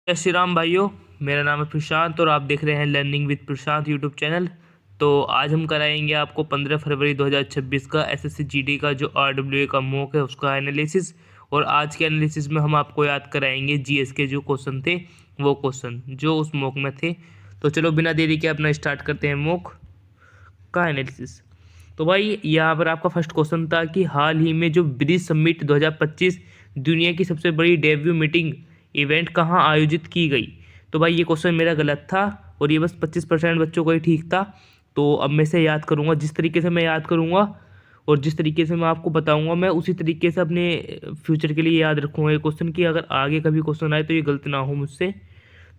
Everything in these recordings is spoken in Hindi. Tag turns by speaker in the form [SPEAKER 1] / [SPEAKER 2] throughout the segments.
[SPEAKER 1] जय श्री राम भाइयों। मेरा नाम है प्रशांत और आप देख रहे हैं learning with Prashant YouTube channel. तो आज हम कराएंगे आपको 15 फरवरी 2026 का एसएससी जीडी का जो आरडब्ल्यूए का मॉक है उसका एनालिसिस। और आज के एनालिसिस में हम आपको याद कराएंगे जीएस के जो क्वेश्चन थे, वो क्वेश्चन जो उस मॉक में थे। तो चलो बिना देरी के अपना स्टार्ट करते हैं मॉक का एनालिसिस। तो भाई यहाँ पर आपका फर्स्ट क्वेश्चन था कि हाल ही में जो ब्रिज समिट 2025 दुनिया की सबसे बड़ी डेब्यू मीटिंग इवेंट कहाँ आयोजित की गई। तो भाई ये क्वेश्चन मेरा गलत था और ये बस 25% बच्चों को ही ठीक था। तो अब मैं से याद करूँगा, जिस तरीके से मैं याद करूँगा और जिस तरीके से मैं आपको बताऊँगा, मैं उसी तरीके से अपने फ्यूचर के लिए याद रखूँगा ये क्वेश्चन की अगर आगे कभी क्वेश्चन आए तो ये गलत ना हो मुझसे।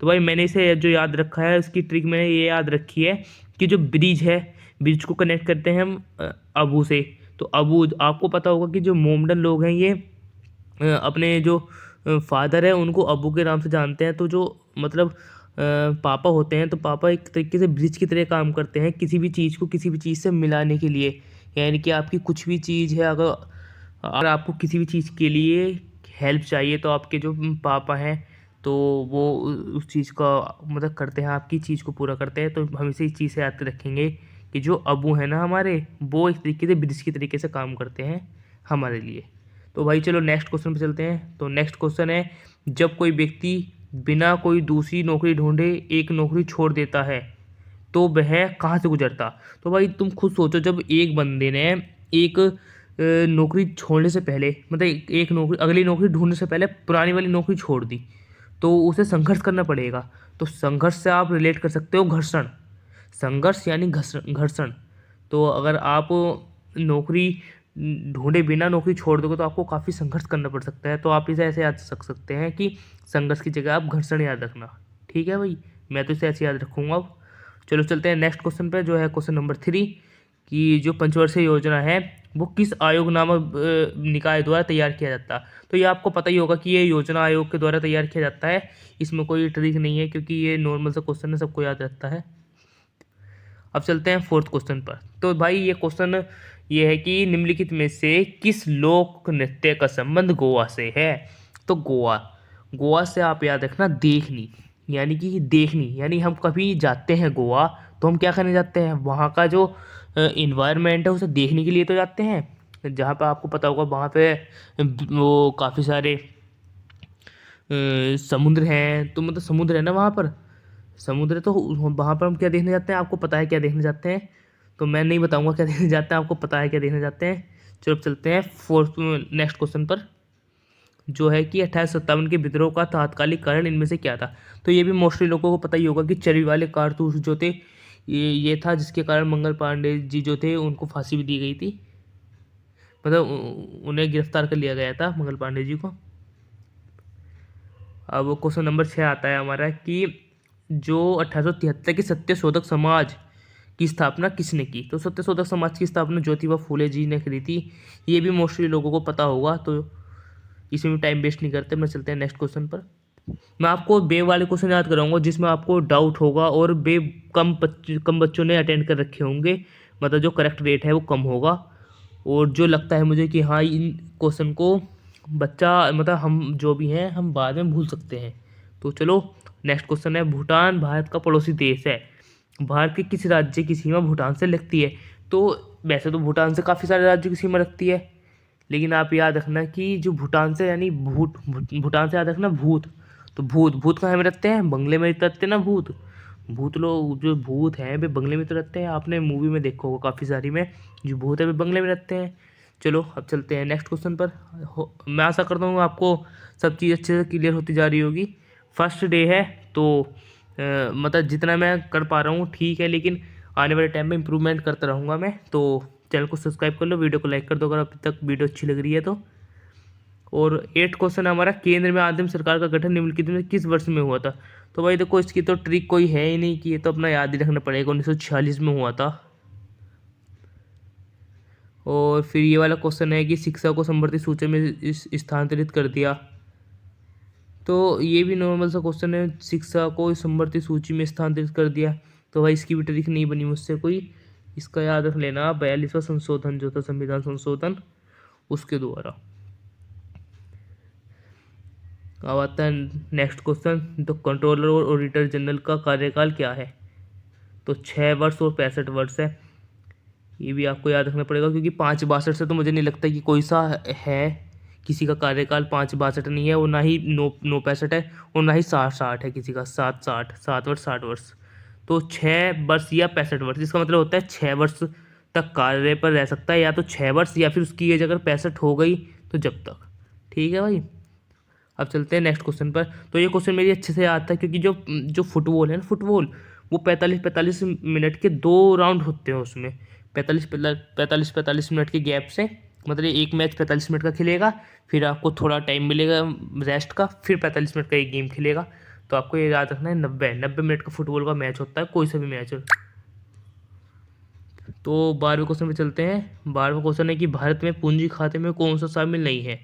[SPEAKER 1] तो भाई मैंने इसे जो याद रखा है उसकी ट्रिक मैंने ये याद रखी है कि जो ब्रिज है, ब्रिज को कनेक्ट करते हैं हम अबू से। तो अबू, आपको पता होगा कि जो मोमडन लोग हैं ये अपने जो फादर है उनको अबू के नाम से जानते हैं। तो जो मतलब पापा होते हैं, तो पापा एक तरीके से ब्रिज की तरह काम करते हैं किसी भी चीज़ को किसी भी चीज़ से मिलाने के लिए। यानी कि आपकी कुछ भी चीज़ है, अगर अगर आपको किसी भी चीज़ के लिए हेल्प चाहिए तो आपके जो पापा हैं तो वो उस चीज़ का मदद करते हैं, आपकी चीज़ को पूरा करते हैं। तो हम इसे इस चीज़ से याद रखेंगे कि जो अबू है ना हमारे, वो एक तरीके से ब्रिज की तरीके से काम करते हैं हमारे लिए। तो भाई चलो नेक्स्ट क्वेश्चन पे चलते हैं। तो नेक्स्ट क्वेश्चन है, जब कोई व्यक्ति बिना कोई दूसरी नौकरी ढूंढे एक नौकरी छोड़ देता है तो वह कहाँ से गुजरता। तो भाई तुम खुद सोचो, जब एक बंदे ने एक नौकरी छोड़ने से पहले, मतलब एक नौकरी, अगली नौकरी ढूंढने से पहले पुरानी वाली नौकरी छोड़ दी, तो उसे संघर्ष करना पड़ेगा। तो संघर्ष से आप रिलेट कर सकते हो घर्षण। संघर्ष यानी घर्षण घर्षण। तो अगर आप नौकरी ढूंढे बिना नौकरी छोड़ दोगे तो आपको काफ़ी संघर्ष करना पड़ सकता है। तो आप इसे ऐसे याद रख सकते हैं कि संघर्ष की जगह आप घर्षण याद रखना। ठीक है भाई, मैं तो इसे ऐसे याद रखूँगा। अब चलो चलते हैं नेक्स्ट क्वेश्चन पे, जो है क्वेश्चन नंबर 3, कि जो पंचवर्षीय योजना है वो किस आयोग नामक निकाय द्वारा तैयार किया जाता है। तो ये आपको पता ही होगा कि ये योजना आयोग के द्वारा तैयार किया जाता है। इसमें कोई ट्रिक नहीं है क्योंकि ये नॉर्मल सा क्वेश्चन है, सबको याद रहता है। अब चलते हैं फोर्थ क्वेश्चन पर। तो भाई ये क्वेश्चन ये है कि निम्नलिखित में से किस लोक नृत्य का संबंध गोवा से है। तो गोवा, गोवा से आप याद रखना देखनी, यानी कि देखनी, यानी हम कभी जाते हैं गोवा तो हम क्या करने जाते हैं, वहाँ का जो इन्वायरमेंट है उसे देखने के लिए तो जाते हैं। जहाँ पे आपको पता होगा वहाँ पे वो काफ़ी सारे समुद्र हैं, तो मतलब समुद्र है ना वहाँ पर, समुद्र है, तो वहाँ पर हम क्या देखने जाते हैं, आपको पता है क्या देखने जाते हैं। तो मैं नहीं बताऊंगा क्या देखने जाते हैं, आपको पता है क्या देखने जाते हैं। चलो अब चलते हैं फोर्थ नेक्स्ट क्वेश्चन पर, जो है कि 1857 के विद्रोह का तात्कालिक कारण इनमें से क्या था। तो ये भी मोस्टली लोगों को पता ही होगा कि चर्बी वाले कारतूस जो थे, ये था जिसके कारण मंगल पांडे जी जो थे उनको फांसी भी दी गई थी, मतलब उन्हें गिरफ्तार कर लिया गया था मंगल पांडे जी को। अब क्वेश्चन नंबर 6 आता है हमारा कि जो 1873 की सत्यशोधक समाज की स्थापना किसने की। तो सत्यशोधक समाज की स्थापना ज्योतिबा फूले जी ने करी थी। ये भी मोस्टली लोगों को पता होगा, तो इसमें भी टाइम वेस्ट नहीं करते, मैं चलते हैं नेक्स्ट क्वेश्चन पर। मैं आपको बे वाले क्वेश्चन याद कराऊंगा जिसमें आपको डाउट होगा और बे कम बच्चों ने अटेंड कर रखे होंगे, मतलब जो करेक्ट रेट है वो कम होगा। और जो लगता है मुझे कि हाँ इन क्वेश्चन को बच्चा, मतलब हम जो भी हैं हम बाद में भूल सकते हैं। तो चलो नेक्स्ट क्वेश्चन है, भूटान भारत का पड़ोसी देश है, भारत के किस राज्य की सीमा भूटान से लगती है। तो वैसे तो भूटान से काफ़ी सारे राज्यों की सीमा लगती है, लेकिन आप याद रखना कि जो भूटान से, यानी भूटान से याद रखना भूत। तो भूत, भूत कहाँ में रहते हैं, बंगले में रहते हैं ना भूत। भूत लोग, जो भूत हैं वे बंगले में तो रहते हैं, आपने मूवी में देखा होगा काफ़ी सारी में, जो भूत है वे बंगले में रहते हैं। चलो अब चलते हैं नेक्स्ट क्वेश्चन पर। मैं आशा करता हूँ आपको सब चीज़ अच्छे से क्लियर होती जा रही होगी। फर्स्ट डे है तो मतलब जितना मैं कर पा रहा हूँ ठीक है, लेकिन आने वाले टाइम में इंप्रूवमेंट करता रहूँगा मैं। तो चैनल को सब्सक्राइब कर लो, वीडियो को लाइक कर दो अगर अभी तक वीडियो अच्छी लग रही है तो। और 8 क्वेश्चन हमारा, केंद्र में आदिम सरकार का गठन निम्नलिखित में किस वर्ष में हुआ था। तो भाई देखो इसकी तो ट्रिक कोई है ही नहीं कि ये तो अपना याद ही रखना पड़ेगा, 1946 में हुआ था। और फिर ये वाला क्वेश्चन है कि शिक्षा को समवर्ती सूची में स्थानांतरित कर दिया। तो ये भी नॉर्मल सा क्वेश्चन है, शिक्षा को समवर्ती सूची में स्थानांतरित कर दिया। तो भाई इसकी भी ट्रिक नहीं बनी मुझसे कोई, इसका याद रख लेना 42वां संशोधन जो था, संविधान संशोधन, उसके द्वारा। अब आता है नेक्स्ट क्वेश्चन, तो कंट्रोलर और ऑडिटर जनरल का कार्यकाल क्या है? तो 6 वर्ष और 65 वर्ष है। ये भी आपको याद रखना पड़ेगा, क्योंकि 5 62 से तो मुझे नहीं लगता कि कोई सा है किसी का कार्यकाल 5 62 नहीं है, और ना ही 9 9 65 है, और ना ही 60 60 है किसी का, 7 60 7 वर्ष 60 वर्ष। तो 6 वर्ष या 65 वर्ष, इसका मतलब होता है 6 वर्ष तक कार्य पर रह सकता है, या तो 6 वर्ष, या फिर उसकी एज अगर 65 हो गई तो जब तक। ठीक है भाई। अब चलते हैं नेक्स्ट क्वेश्चन पर। तो ये क्वेश्चन मेरी अच्छे से याद था, क्योंकि जो जो फुटबॉल है ना, फुटबॉल वो 45 45 मिनट के 2 राउंड होते हैं उसमें। 45 45 मिनट के गैप से, मतलब एक मैच 45 मिनट का खेलेगा, फिर आपको थोड़ा टाइम मिलेगा रेस्ट का, फिर 45 मिनट का एक गेम खेलेगा। तो आपको ये याद रखना है, 90 90 मिनट का फुटबॉल का मैच होता है, कोई सा भी मैच हो। तो 12वें क्वेश्चन पे चलते हैं। 12वां क्वेश्चन है कि भारत में पूंजी खाते में कौन सा शामिल नहीं है?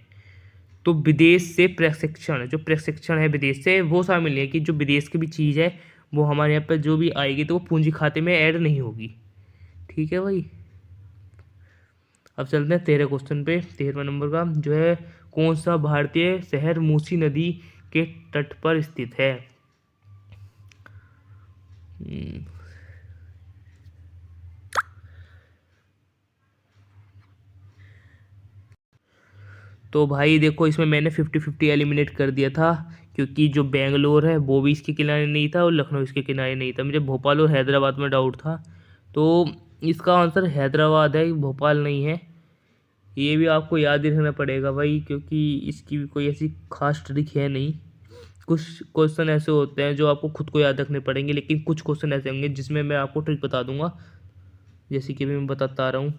[SPEAKER 1] तो विदेश से प्रशिक्षण, जो प्रशिक्षण है विदेश से, वो शामिल नहीं है, कि जो विदेश की भी चीज़ है वो हमारे यहाँ पर जो भी आएगी तो वो पूंजी खाते में ऐड नहीं होगी। ठीक है भाई। अब चलते हैं 13 क्वेश्चन पे। 13वां नंबर का जो है, कौन सा भारतीय शहर मूसी नदी के तट पर स्थित है? हम्म, तो भाई देखो, इसमें मैंने 50 50 एलिमिनेट कर दिया था, क्योंकि जो बेंगलोर है वो भी इसके किनारे नहीं था, और लखनऊ इसके किनारे नहीं था। मुझे भोपाल और हैदराबाद में डाउट था, तो इसका आंसर हैदराबाद है, भोपाल नहीं है। ये भी आपको याद ही रखना पड़ेगा भाई, क्योंकि इसकी भी कोई ऐसी खास ट्रिक है नहीं। कुछ क्वेश्चन ऐसे होते हैं जो आपको खुद को याद रखने पड़ेंगे, लेकिन कुछ क्वेश्चन ऐसे होंगे जिसमें मैं आपको ट्रिक बता दूंगा, जैसे कि अभी मैं बताता आ रहा हूँ।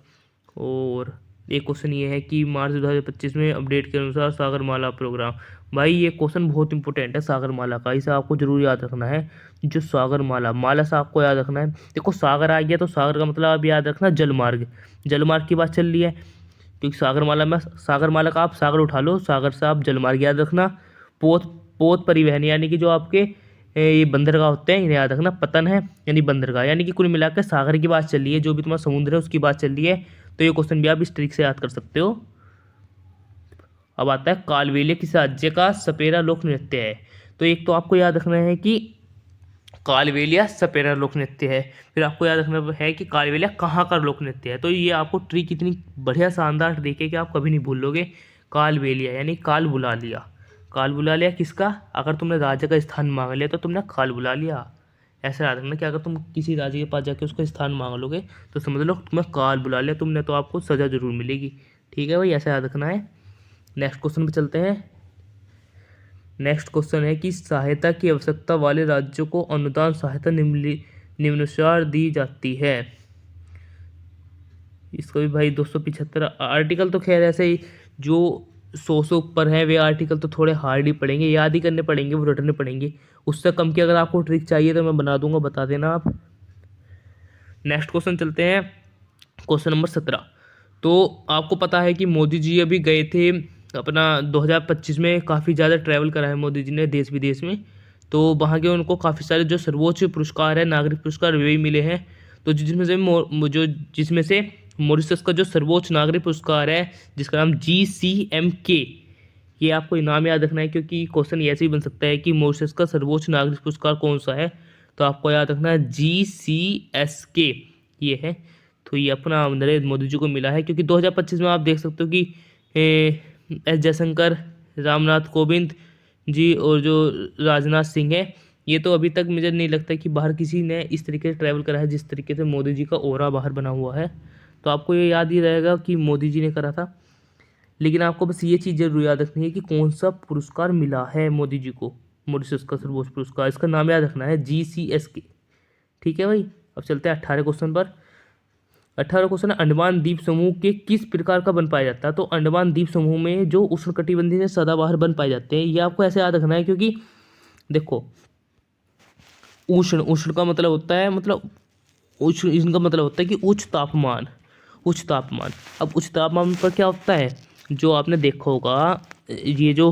[SPEAKER 1] और एक क्वेश्चन ये है कि मार्च 2025 में अपडेट के अनुसार सागरमाला प्रोग्राम। भाई ये क्वेश्चन बहुत इंपॉर्टेंट है सागरमाला का, इसे आपको जरूर याद रखना है। जो सागरमाला, माला से आपको याद रखना है। देखो सागर आ गया तो सागर का मतलब आप याद रखना जलमार्ग। जलमार्ग की बात चल रही है, क्योंकि सागरमाला में, सागरमाला का आप सागर उठा लो, सागर से आप जलमार्ग याद रखना। पोत पोत परिवहन, यानी कि जो आपके ये बंदरगाह होते हैं, इन्हें याद रखना। पतन है यानी बंदरगाह, यानी कि कुल मिलाकर सागर की बात चल रही है, जो भी तुम्हारा समुद्र है उसकी बात चल रही है। तो ये क्वेश्चन भी आप इस ट्रिक से याद कर सकते हो। अब आता है कालबेलिया किस राज्य का सपेरा लोक नृत्य है? तो एक तो आपको याद रखना है कि कालबेलिया सपेरा लोक नृत्य है। फिर आपको याद रखना है कि कालबेलिया कहाँ का लोक नृत्य है। तो ये आपको ट्रिक इतनी बढ़िया शानदार ट्रिक है कि आप कभी नहीं भूलोगे। कालबेलिया यानी काल बुला लिया। काल बुला लिया किसका? अगर तुमने राजा का स्थान मांग लिया तो तुमने काल बुला लिया। ऐसा याद रखना कि अगर तुम किसी राजा के पास जाके उसका स्थान मांग लोगे तो समझ लो तुम्हें काल बुला लिया तुमने, तो आपको सज़ा जरूर मिलेगी। ठीक है भाई, ऐसा याद रखना है। नेक्स्ट क्वेश्चन पे चलते हैं। नेक्स्ट क्वेश्चन है कि सहायता की आवश्यकता वाले राज्यों को अनुदान सहायता निम्नानुसार दी जाती है। इसको भी भाई 275 आर्टिकल, तो खैर ऐसे ही जो 100 ऊपर है वे आर्टिकल तो थोड़े हार्ड ही पड़ेंगे, याद ही करने पड़ेंगे, वो रटने पड़ेंगे। उससे कम की अगर आपको ट्रिक चाहिए तो मैं बना दूंगा, बता देना आप। नेक्स्ट क्वेश्चन चलते हैं, क्वेश्चन नंबर 17। तो आपको पता है कि मोदी जी अभी गए थे अपना 2025 में, काफ़ी ज़्यादा ट्रैवल करा है मोदी जी ने देश विदेश में। तो वहाँ के उनको काफ़ी सारे जो सर्वोच्च पुरस्कार है, नागरिक पुरस्कार, वे भी मिले हैं। तो जिसमें से मॉरिशस का जो सर्वोच्च नागरिक पुरस्कार है, जिसका नाम GCMK, ये आपको इनाम याद रखना है, क्योंकि क्वेश्चन ऐसे ही बन सकता है कि मॉरिशस का सर्वोच्च नागरिक पुरस्कार कौन सा है। तो आपको याद रखना है GCSK ये है। तो ये अपना नरेंद्र मोदी जी को मिला है, क्योंकि 2025 में आप देख सकते हो कि एस जयशंकर, रामनाथ कोविंद जी और जो राजनाथ सिंह है, ये तो अभी तक मुझे नहीं लगता कि बाहर किसी ने इस तरीके से ट्रैवल करा है जिस तरीके से मोदी जी का ओरा बाहर बना हुआ है। तो आपको ये याद ही रहेगा कि मोदी जी ने करा था। लेकिन आपको बस ये चीज़ जरूर याद रखनी है कि कौन सा पुरस्कार मिला है मोदी जी को, मॉरिशस का सर्वोच्च पुरस्कार, इसका नाम याद रखना है GCSK। ठीक है भाई। अब चलते हैं 18 क्वेश्चन पर। 18 क्वेश्चन है, अंडमान द्वीप समूह के किस प्रकार का वन पाया जाता है? तो अंडमान द्वीप समूह में जो उष्णकटिबंधीय सदाबहार वन पाए जाते हैं, ये आपको ऐसे याद रखना है, क्योंकि देखो उष्ण, उष्ण का मतलब होता है, मतलब उष्ण, इनका मतलब होता है कि उच्च तापमान, उच्च तापमान। अब उच्च तापमान पर क्या होता है, जो आपने देखा होगा, ये जो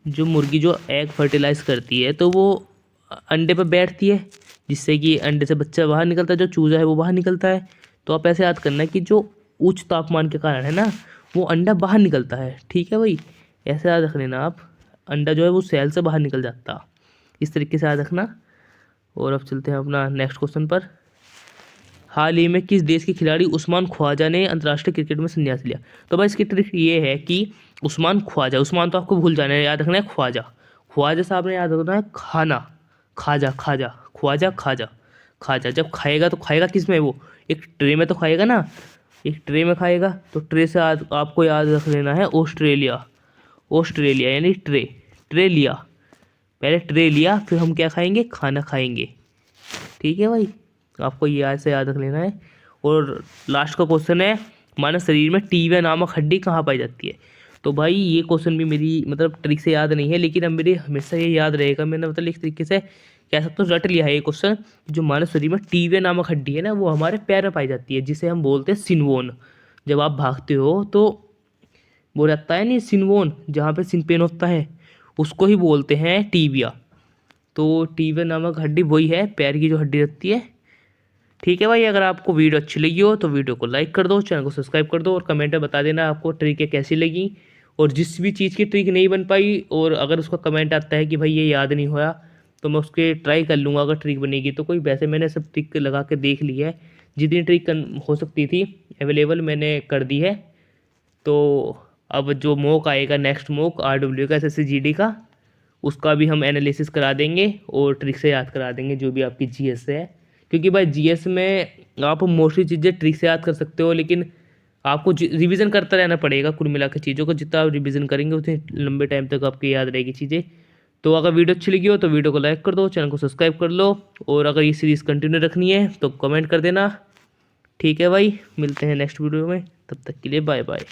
[SPEAKER 1] जो मुर्गी जो एग फर्टिलाइज करती है तो वो अंडे पर बैठती है, जिससे कि अंडे से बच्चा बाहर निकलता है, जो चूजा है वो बाहर निकलता है। तो आप ऐसे याद करना है कि जो उच्च तापमान के कारण है ना, वो अंडा बाहर निकलता है। ठीक है भाई, ऐसे याद रख लेना आप, अंडा जो है वो सेल से बाहर निकल जाता, इस तरीके से याद रखना। और अब चलते हैं अपना नेक्स्ट क्वेश्चन पर। हाल ही में किस देश के खिलाड़ी उस्मान ख्वाजा ने अंतर्राष्ट्रीय क्रिकेट में संन्यास लिया? तो भाई इसकी ट्रिक ये है कि उस्मान ख्वाजा, उस्मान तो आपको भूल जाना है, याद रखना है ख्वाजा। ख्वाजा साहब ने याद रखना है खाना, खाजा खाजा, ख्वाजा खाजा, खाजा। जब खाएगा तो खाएगा किस में, वो एक ट्रे में तो खाएगा ना, एक ट्रे में खाएगा। तो ट्रे से आपको याद रख लेना है ऑस्ट्रेलिया, ऑस्ट्रेलिया यानी ट्रे, ट्रे लिया, पहले ट्रे लिया फिर हम क्या खाएंगे, खाना खाएंगे। ठीक है भाई, आपको ये ऐसे याद रख लेना है। और लास्ट का क्वेश्चन है, मानव शरीर में टीबिया नामक हड्डी कहाँ पाई जाती है? तो भाई ये क्वेश्चन भी मेरी मतलब ट्रिक से याद नहीं है, लेकिन अब मेरे हमेशा ये याद रहेगा। मैंने मतलब एक तरीके से कह सकता हूँ रट लिया है ये क्वेश्चन। जो मानव शरीर में टीबिया नामक हड्डी है ना, वो हमारे पैर में पाई जाती है, जिसे हम बोलते हैं सिनवोन। जब आप भागते हो तो वो रहता है नहीं सिनवोन, जहाँ पे सिन पेन होता है, उसको ही बोलते हैं टीबिया। तो टीबिया नामक हड्डी वही है, पैर की जो हड्डी रहती है। ठीक है भाई, अगर आपको वीडियो अच्छी लगी हो तो वीडियो को लाइक कर दो, चैनल को सब्सक्राइब कर दो, और कमेंट में बता देना आपको ट्रिकें कैसी लगी। और जिस भी चीज़ की ट्रिक नहीं बन पाई, और अगर उसका कमेंट आता है कि भाई ये याद नहीं हुआ, तो मैं उसके ट्राई कर लूँगा अगर ट्रिक बनेगी तो कोई। वैसे मैंने सब ट्रिक लगा के देख ली है, जितनी ट्रिक हो सकती थी अवेलेबल मैंने कर दी है। तो अब जो मॉक आएगा, नेक्स्ट मॉक RW का, SSC GD का, उसका भी हम एनालिसिस करा देंगे और ट्रिक से याद करा देंगे, जो भी आपकी GS है। क्योंकि भाई GS में आप मोस्टली चीज़ें ट्रिक से याद कर सकते हो, लेकिन आपको रिवीजन करता रहना पड़ेगा कुल मिला के चीज़ों को। जितना आप रिवीजन करेंगे उतने लंबे टाइम तक आपकी याद रहेगी चीज़ें। तो अगर वीडियो अच्छी लगी हो तो वीडियो को लाइक कर दो, चैनल को सब्सक्राइब कर लो, और अगर ये सीरीज़ कंटिन्यू रखनी है तो कमेंट कर देना। ठीक है भाई, मिलते हैं नेक्स्ट वीडियो में, तब तक के लिए बाय बाय।